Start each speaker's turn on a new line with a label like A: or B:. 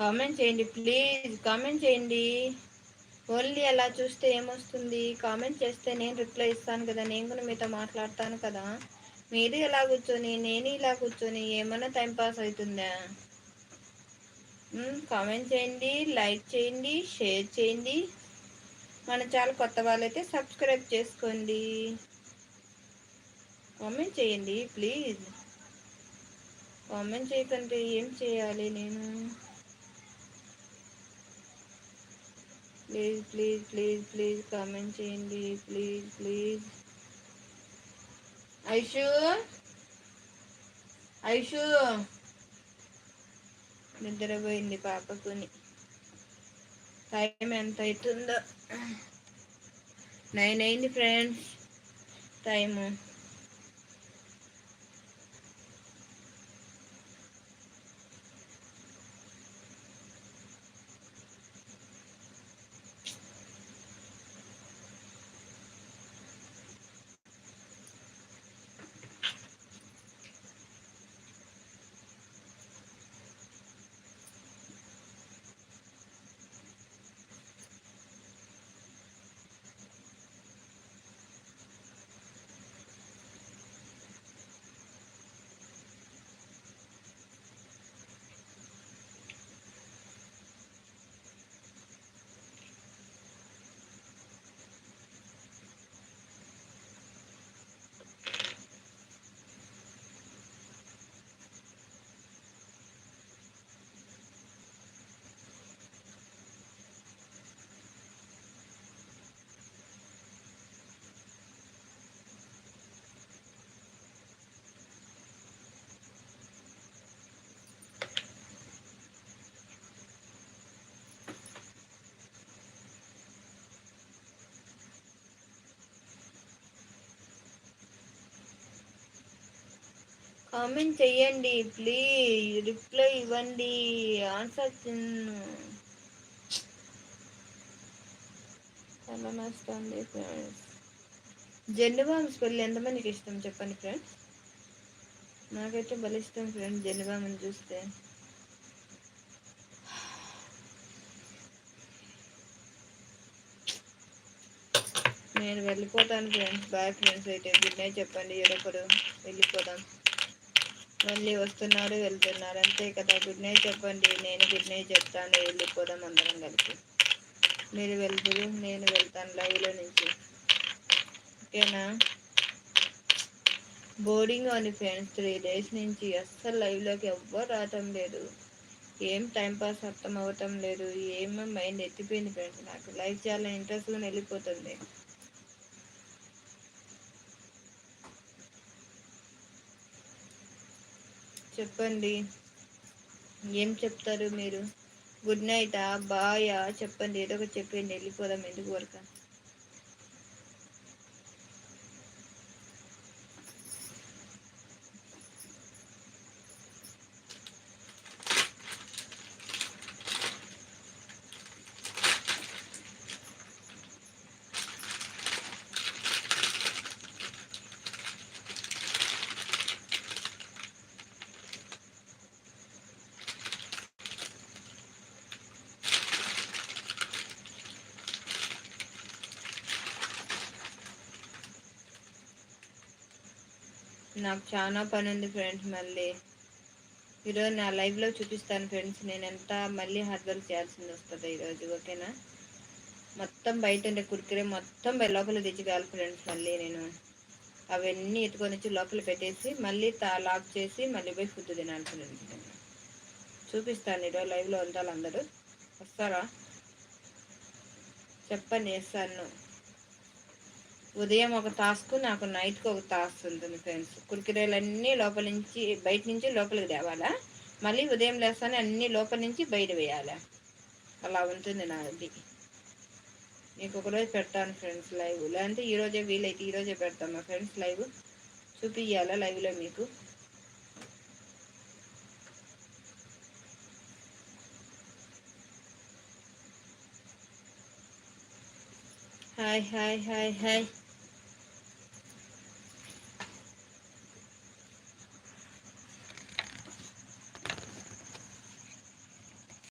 A: Comment చేయండి please, comment చేయండి. Only అలా చూస్తే ఏమొస్తుంది? కామెంట్ చేస్తే నేను రిప్లై ఇస్తాను కదా, నేను కూడా మీతో మాట్లాడతాను కదా. మీరు ఇలా కూర్చొని నేను ఇలా కూర్చొని ఏమన్నా టైం పాస్ అవుతుందా? కామెంట్ చేయండి, లైక్ చేయండి, షేర్ చేయండి. మన ఛానల్ కొత్త వాళ్ళైతే సబ్స్క్రైబ్ చేసుకోండి. కామెంట్ చేయండి ప్లీజ్. కామెంట్ చేయకంటే ఏం చేయాలి నేను? Please please please please comment చేయండి ప్లీజ్ ప్లీజ్. ఐషు, ఐషు నిద్రపోయింది పాపకుని. టైం ఎంత అవుతుందో? 9 అయింది ఫ్రెండ్స్ టైము. కామెంట్ చెయ్యండి ప్లీజ్, రిప్లై ఇవ్వండి, ఆన్సర్ చాలా నచ్చుతుంది ఫ్రెండ్స్. జెండుబామ్ స్మెల్ ఎంతమందికి ఇష్టం చెప్పండి ఫ్రెండ్స్. నాకైతే భలే ఇష్టం ఫ్రెండ్స్ జెండుబామ్ని చూస్తే. నేను వెళ్ళిపోతాను ఫ్రెండ్స్. Bye friends. అయితే గుడ్ నైట్ చెప్పండి ఎవరొకరు. వెళ్ళిపోదాం. మళ్ళీ వస్తున్నారు వెళ్తున్నారు అంతే కదా. గుడ్ నైట్ చెప్పండి, నేను గుడ్ నైట్ చెప్తాను. వెళ్ళిపోదాం అందరం కలిసి. మీరు వెళ్తురు, నేను వెళ్తాను లైవ్లో నుంచి. ఓకేనా? బోర్డింగ్ ఉంది ఫ్రెండ్స్. 3 days నుంచి అస్సలు లైవ్లోకి ఎవ్వరు రావటం లేదు. ఏం టైంపాస్ అర్థం అవ్వటం లేదు. ఏమో మైండ్ ఎత్తిపోయింది ఫ్రెండ్స్. నాకు లైవ్ చాలా ఇంట్రెస్ట్గా వెళ్ళిపోతుంది. చెప్పండి ఏం చెప్తారు మీరు? గుడ్ నైటా, బాయా చెప్పండి, ఏదో ఒకటి చెప్పండి. వెళ్ళిపోదాం ఎందుకు వరకు. నాకు చాలా పని ఉంది ఫ్రెండ్స్. మళ్ళీ ఈరోజు నా లైవ్లో చూపిస్తాను ఫ్రెండ్స్. నేను ఎంత మళ్ళీ హార్డ్ వర్క్ చేయాల్సింది వస్తుంది ఈరోజు. ఓకేనా? మొత్తం బయట ఉండే కుర్కిరే మొత్తం లోపల తెచ్చిగాలి ఫ్రెండ్స్. మళ్ళీ నేను అవన్నీ ఎత్తుకొని వచ్చి లోపల పెట్టేసి మళ్ళీ లాక్ చేసి మళ్ళీ పోయి ఫుడ్ తినాలి ఫ్రెండ్స్. చూపిస్తాను ఈరోజు లైవ్లో ఉంటారు అందరూ. వస్తారా చెప్పండి? వేస్తాను. ఉదయం ఒక టాస్క్, నాకు నైట్కి ఒక టాస్క్ ఉంటుంది ఫ్రెండ్స్. కుర్కిరేలన్నీ లోపల నుంచి బయట నుంచి లోపలికి తేవాలా, మళ్ళీ ఉదయం లేస్తానే అన్నీ లోపల నుంచి బయట వేయాలా. అలా ఉంటుంది నాది. మీకు ఒకరోజు పెడతాను ఫ్రెండ్స్ లైవ్. లేదంటే ఈరోజే వీలైతే ఈరోజే పెడతాను మా ఫ్రెండ్స్ లైవ్. చూపియాలా లైవ్లో మీకు. Hi hi hi hi.